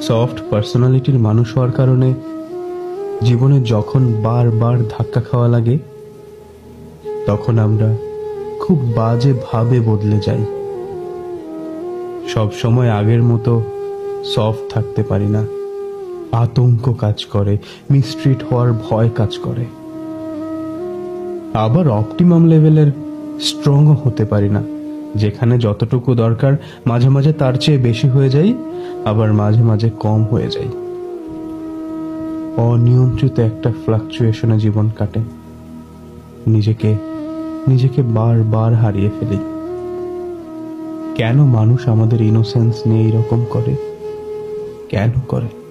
Soft পার্সোনালিটির মানুষ হওয়ার কারণে জীবনে যখন বারবার ধাক্কা খাওয়া লাগে তখন আমরা খুব বাজে ভাবে বদলে যাই। সব সময় আগের মতো সফট থাকতে পারি না। আতঙ্ক কাজ করে, মিসট্রিট হওয়ার ভয় কাজ করে। আবার অপটিমাম লেভেলের স্ট্রংও হতে পারি না। যেখানে যতটুকু দরকার মাঝে মাঝে তার চেয়ে বেশি হয়ে যায়, আবার মাঝে মাঝে কম হয়ে যায়। অনিয়ন্ত্রিত একটা ফ্লাকচুয়েশনে জীবন কাটে। নিজেকে বারবার হারিয়ে ফেলি। কেন মানুষ আমাদের ইনোসেন্স নিয়ে এরকম করে? কেন করে?